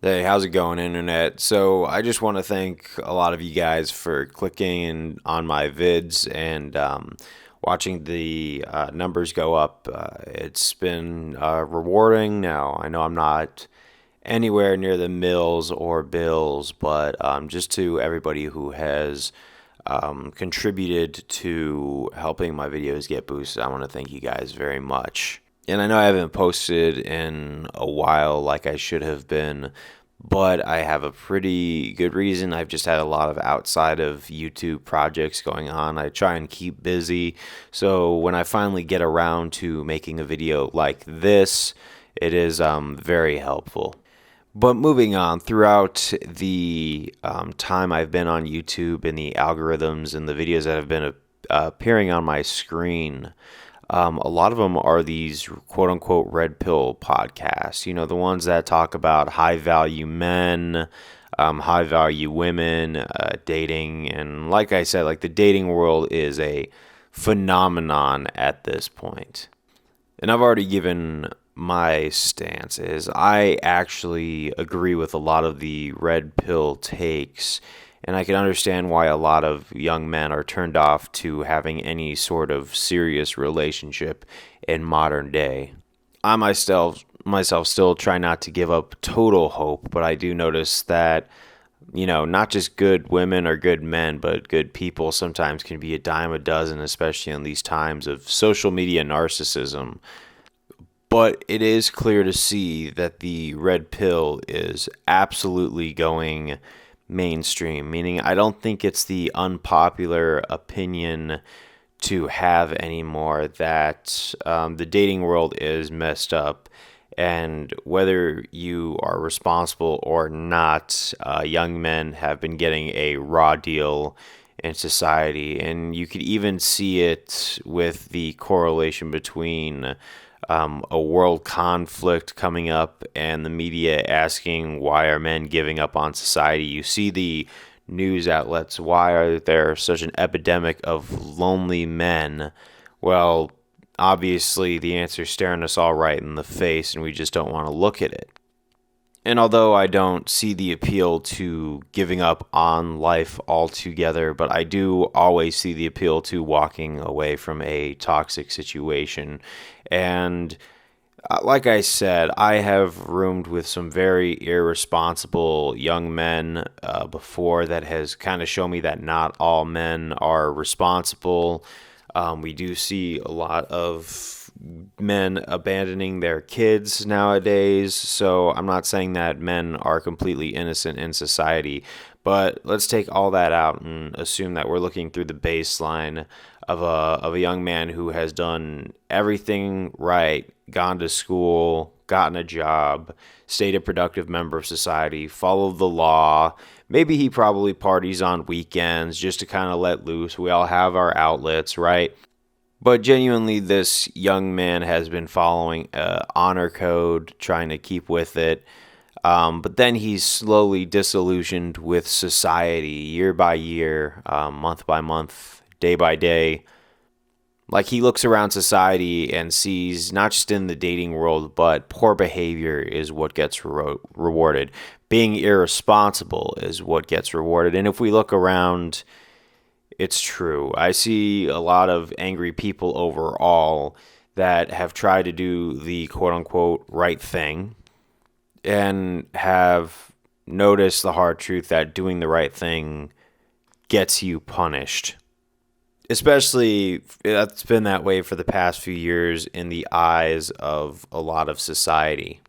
Hey, how's it going, Internet? So, I just want to thank a lot of you guys for clicking on my vids and watching the numbers go up. It's been rewarding. Now, I know I'm not anywhere near the mills or bills, but just to everybody who has contributed to helping my videos get boosted, I want to thank you guys very much. And I know I haven't posted in a while like I should have been, but I have a pretty good reason. I've just had a lot of outside of YouTube projects going on. I try and keep busy. So when I finally get around to making a video like this, it is very helpful. But moving on, throughout the time I've been on YouTube and the algorithms and the videos that have been appearing on my screen, a lot of them are these quote unquote red pill podcasts. You know, the ones that talk about high value men, high value women, dating. And like I said, like the dating world is a phenomenon at this point. And I've already given my stance is I actually agree with a lot of the red pill takes, and I can understand why a lot of young men are turned off to having any sort of serious relationship in modern day. I myself still try not to give up total hope, but I do notice that not just good women or good men, but good people sometimes can be a dime a dozen, especially in these times of social media narcissism. But it is clear to see that the red pill is absolutely going mainstream, meaning I don't think it's the unpopular opinion to have anymore that the dating world is messed up. And whether you are responsible or not, young men have been getting a raw deal in society. And you could even see it with the correlation between a world conflict coming up and the media asking why are men giving up on society. You see the news outlets, why are there such an epidemic of lonely men? Well, obviously the answer is staring us all right in the face and we just don't want to look at it. And although I don't see the appeal to giving up on life altogether, but I do always see the appeal to walking away from a toxic situation. And like I said, I have roomed with some very irresponsible young men before that has kind of shown me that not all men are responsible. We do see a lot of men abandoning their kids nowadays. So I'm not saying that men are completely innocent in society, but let's take all that out and assume that we're looking through the baseline of a young man who has done everything right, gone to school, gotten a job, stayed a productive member of society, followed the law. Maybe he probably parties on weekends just to kind of let loose. We all have our outlets, right? But genuinely, this young man has been following honor code, trying to keep with it. But then he's slowly disillusioned with society year by year, month by month, day by day. Like he looks around society and sees not just in the dating world, but poor behavior is what gets rewarded. Being irresponsible is what gets rewarded. And if we look around, it's true. I see a lot of angry people overall that have tried to do the quote unquote right thing and have noticed the hard truth that doing the right thing gets you punished. Especially, that's been that way for the past few years in the eyes of a lot of society.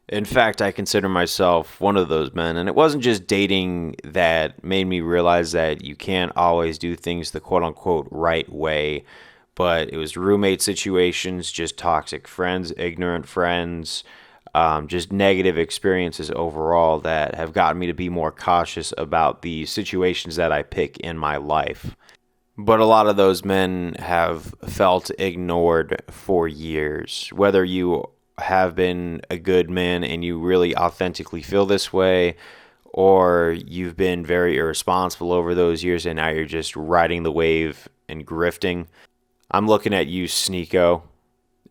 In fact, I consider myself one of those men, and it wasn't just dating that made me realize that you can't always do things the quote-unquote right way, but it was roommate situations, just toxic friends, ignorant friends, just negative experiences overall that have gotten me to be more cautious about the situations that I pick in my life. But a lot of those men have felt ignored for years. Whether you have been a good man and you really authentically feel this way, or you've been very irresponsible over those years and now you're just riding the wave and grifting. I'm looking at you, Sneeko.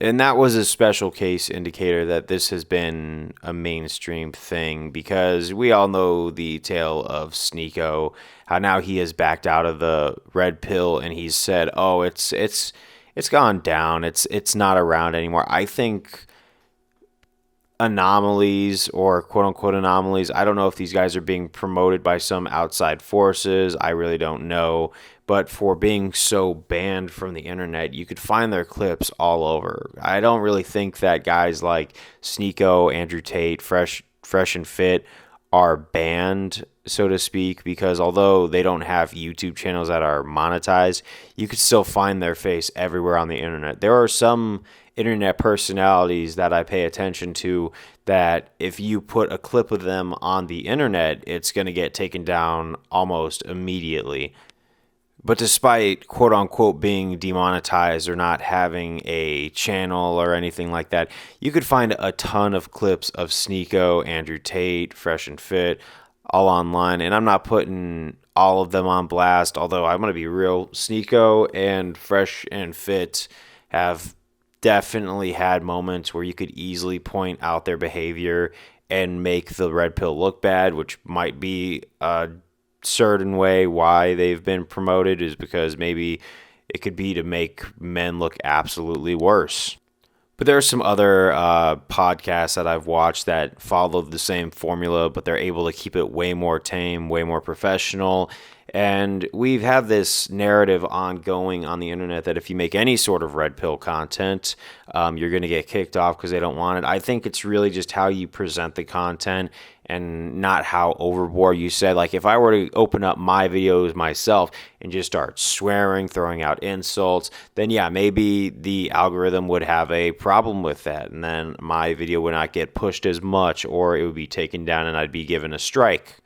And that was a special case indicator that this has been a mainstream thing because we all know the tale of Sneeko, how now he has backed out of the red pill and he's said, "Oh, it's gone down. It's not around anymore." I think anomalies or quote unquote anomalies. I don't know if these guys are being promoted by some outside forces. I really don't know. But for being so banned from the internet, you could find their clips all over. I don't really think that guys like Sneeko, Andrew Tate, Fresh and Fit are banned, so to speak, because although they don't have YouTube channels that are monetized, you could still find their face everywhere on the internet. There are some internet personalities that I pay attention to that if you put a clip of them on the internet, it's going to get taken down almost immediately. But despite quote unquote being demonetized or not having a channel or anything like that, you could find a ton of clips of Sneeko, Andrew Tate, Fresh and Fit, all online. And I'm not putting all of them on blast, although I'm going to be real. Sneeko and Fresh and Fit have definitely had moments where you could easily point out their behavior and make the red pill look bad, which might be a certain way why they've been promoted is because maybe it could be to make men look absolutely worse. But there are some other podcasts that I've watched that follow the same formula, but they're able to keep it way more tame, way more professional. And we've had this narrative ongoing on the internet that if you make any sort of red pill content, you're going to get kicked off because they don't want it. I think it's really just how you present the content and not how overboard you said. Like if I were to open up my videos myself and just start swearing, throwing out insults, then yeah, maybe the algorithm would have a problem with that. And then my video would not get pushed as much or it would be taken down and I'd be given a strike.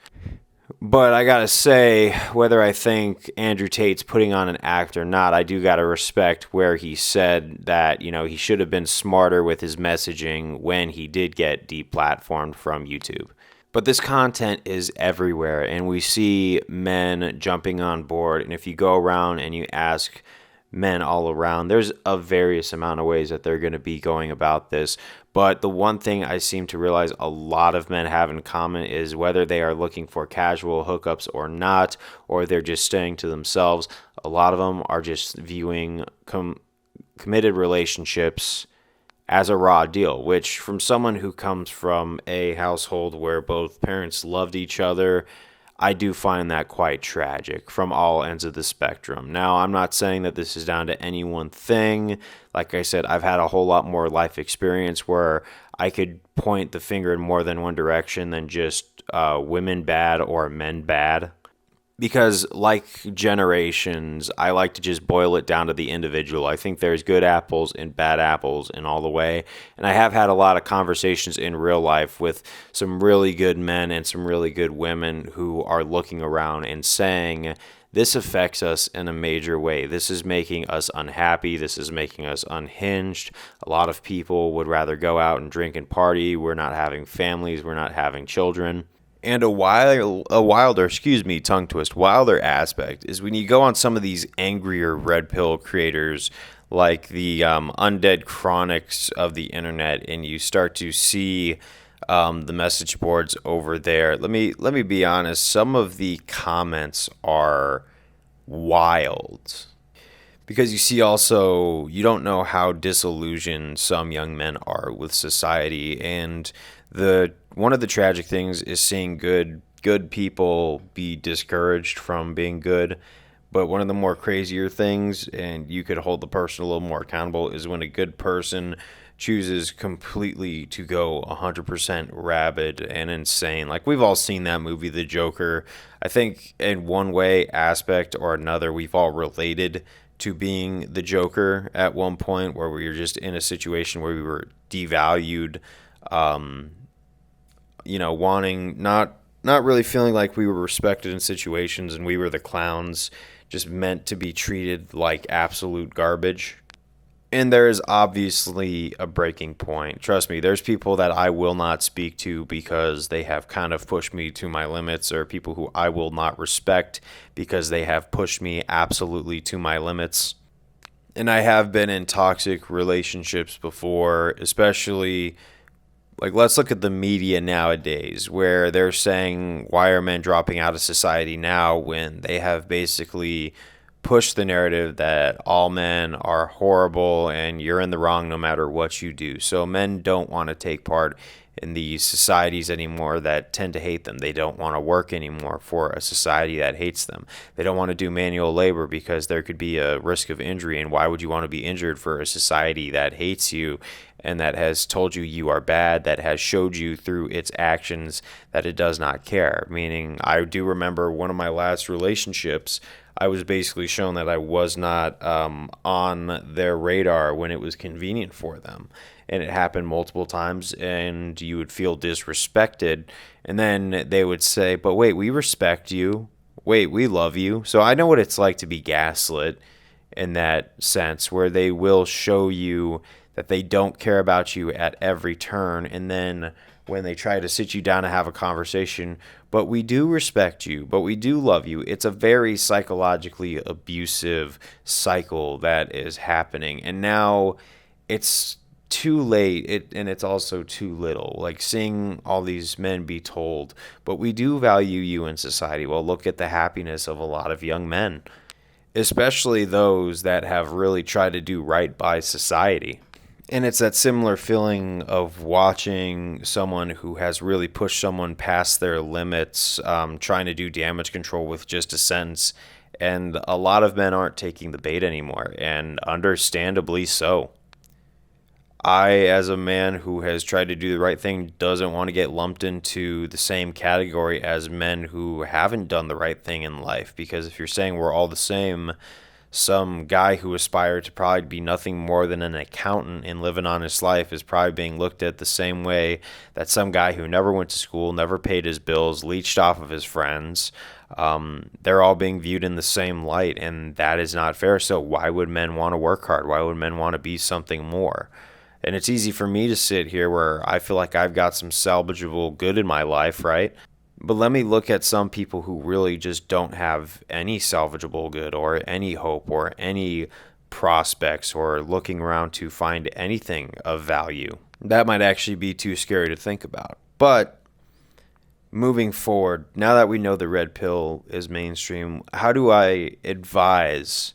But I gotta say, whether I think Andrew Tate's putting on an act or not, I do gotta respect where he said that, he should have been smarter with his messaging when he did get deplatformed from YouTube. But this content is everywhere, and we see men jumping on board. And if you go around and you ask men all around, there's a various amount of ways that they're going to be going about this. But the one thing I seem to realize a lot of men have in common is whether they are looking for casual hookups or not, or they're just staying to themselves. A lot of them are just viewing committed relationships as a raw deal, which from someone who comes from a household where both parents loved each other, I do find that quite tragic from all ends of the spectrum. Now, I'm not saying that this is down to any one thing. Like I said, I've had a whole lot more life experience where I could point the finger in more than one direction than just women bad or men bad. Because, like generations, I like to just boil it down to the individual. I think there's good apples and bad apples in all the way. And I have had a lot of conversations in real life with some really good men and some really good women who are looking around and saying, this affects us in a major way. This is making us unhappy. This is making us unhinged. A lot of people would rather go out and drink and party. We're not having families. We're not having children. And tongue twist, wilder aspect is when you go on some of these angrier red pill creators like the undead chronics of the internet, and you start to see the message boards over there. Let me be honest. Some of the comments are wild. Because you see also, you don't know how disillusioned some young men are with society, and the one of the tragic things is seeing good people be discouraged from being good. But one of the more crazier things, and you could hold the person a little more accountable, is when a good person chooses completely to go 100% rabid and insane. Like we've all seen that movie, The Joker. I think in one way, aspect or another, we've all related to being the Joker at one point where we were just in a situation where we were devalued, wanting not really feeling like we were respected in situations and we were the clowns, just meant to be treated like absolute garbage. And there is obviously a breaking point. Trust me, there's people that I will not speak to because they have kind of pushed me to my limits, or people who I will not respect because they have pushed me absolutely to my limits. And I have been in toxic relationships before, especially like let's look at the media nowadays where they're saying why are men dropping out of society now when they have basically pushed the narrative that all men are horrible and you're in the wrong no matter what you do. So men don't want to take part in these societies anymore that tend to hate them. They don't want to work anymore for a society that hates them. They don't want to do manual labor because there could be a risk of injury. And why would you want to be injured for a society that hates you and that has told you you are bad, that has showed you through its actions that it does not care? Meaning, I do remember one of my last relationships, I was basically shown that I was not on their radar when it was convenient for them. And it happened multiple times, and you would feel disrespected. And then they would say, but wait, we respect you. Wait, we love you. So I know what it's like to be gaslit in that sense, where they will show you that they don't care about you at every turn. And then when they try to sit you down and have a conversation, but we do respect you, but we do love you. It's a very psychologically abusive cycle that is happening. And now it's too late, and it's also too little. Like seeing all these men be told, but we do value you in society. Well, look at the happiness of a lot of young men, especially those that have really tried to do right by society. And it's that similar feeling of watching someone who has really pushed someone past their limits, trying to do damage control with just a sentence. And a lot of men aren't taking the bait anymore, and understandably so. I, as a man who has tried to do the right thing, doesn't want to get lumped into the same category as men who haven't done the right thing in life. Because if you're saying we're all the same, some guy who aspired to probably be nothing more than an accountant and live an honest life is probably being looked at the same way that some guy who never went to school, never paid his bills, leached off of his friends. They're all being viewed in the same light, and that is not fair. So why would men want to work hard? Why would men want to be something more? And it's easy for me to sit here where I feel like I've got some salvageable good in my life, right? But let me look at some people who really just don't have any salvageable good or any hope or any prospects or looking around to find anything of value. That might actually be too scary to think about. But moving forward, now that we know the red pill is mainstream, how do I advise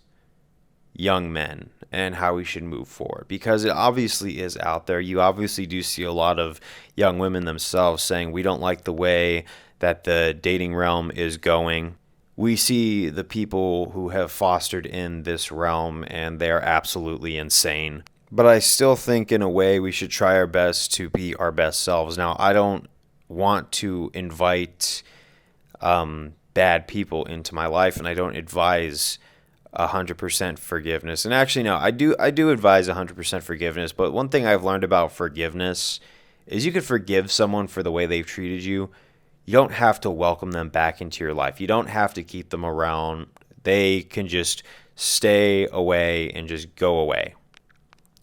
young men and how we should move forward? Because it obviously is out there. You obviously do see a lot of young women themselves saying we don't like the way that the dating realm is going. We see the people who have fostered in this realm and they are absolutely insane. But I still think in a way we should try our best to be our best selves. Now, I don't want to invite bad people into my life, and I don't advise 100% forgiveness. And actually, no, I do advise 100% forgiveness. But one thing I've learned about forgiveness is you can forgive someone for the way they've treated you. You don't have to welcome them back into your life. You don't have to keep them around. They can just stay away and just go away.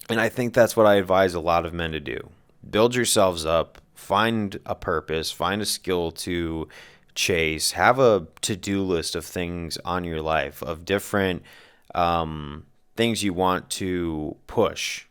And I think that's what I advise a lot of men to do. Build yourselves up, find a purpose, find a skill to chase, have a to-do list of things on your life, of different things you want to push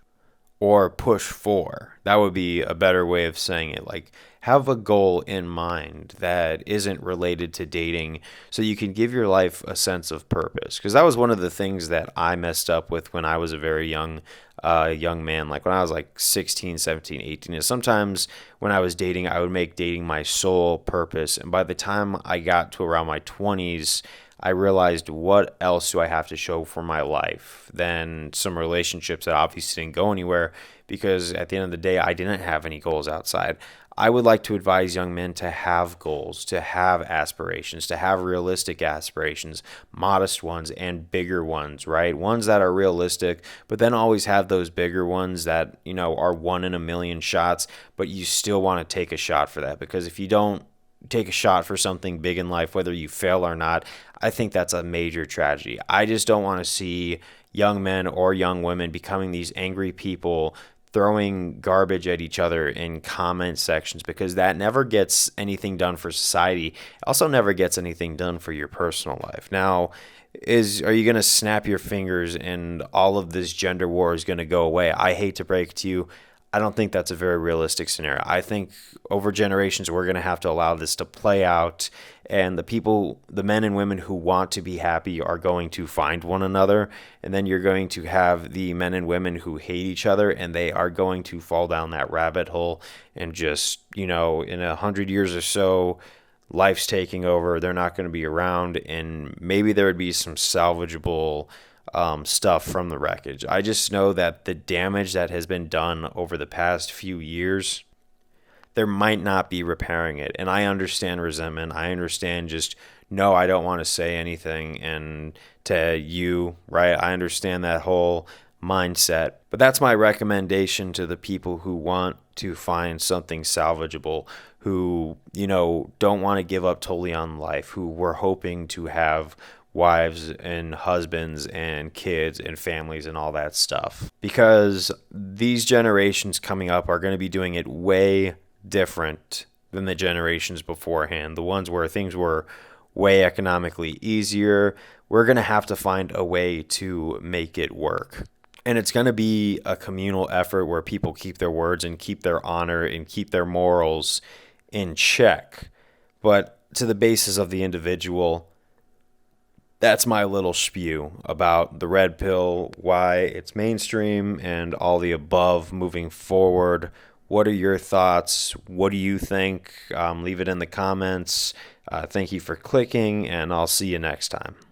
or push for. That would be a better way of saying it. Like, have a goal in mind that isn't related to dating so you can give your life a sense of purpose. Because that was one of the things that I messed up with when I was a very young man. Like when I was like 16, 17, 18. Is sometimes when I was dating, I would make dating my sole purpose. And by the time I got to around my 20s, I realized, what else do I have to show for my life than some relationships that obviously didn't go anywhere, because at the end of the day, I didn't have any goals outside. I would like to advise young men to have goals, to have aspirations, to have realistic aspirations, modest ones and bigger ones, right? Ones that are realistic, but then always have those bigger ones that, you know, are 1 in a million shots, but you still want to take a shot for that. Because if you don't take a shot for something big in life, whether you fail or not, I think that's a major tragedy. I just don't want to see young men or young women becoming these angry people throwing garbage at each other in comment sections, because that never gets anything done for society. It also never gets anything done for your personal life. Now, are you going to snap your fingers and all of this gender war is going to go away? I hate to break it to you. I don't think that's a very realistic scenario. I think over generations, we're going to have to allow this to play out. And the people, the men and women who want to be happy are going to find one another. And then you're going to have the men and women who hate each other, and they are going to fall down that rabbit hole. And just, in 100 years or so, life's taking over. They're not going to be around. And maybe there would be some salvageable stuff from the wreckage. I just know that the damage that has been done over the past few years, there might not be repairing it. And I understand resentment. I understand just, no, I don't want to say anything. And to you, right? I understand that whole mindset. But that's my recommendation to the people who want to find something salvageable, who, don't want to give up totally on life, who were hoping to have wives and husbands and kids and families and all that stuff. Because these generations coming up are going to be doing it way different than the generations beforehand. The ones where things were way economically easier. We're going to have to find a way to make it work. And it's going to be a communal effort where people keep their words and keep their honor and keep their morals in check. But to the basis of the individual, that's my little spew about the red pill, why it's mainstream, and all the above moving forward. What are your thoughts? What do you think? Leave it in the comments. Thank you for clicking, and I'll see you next time.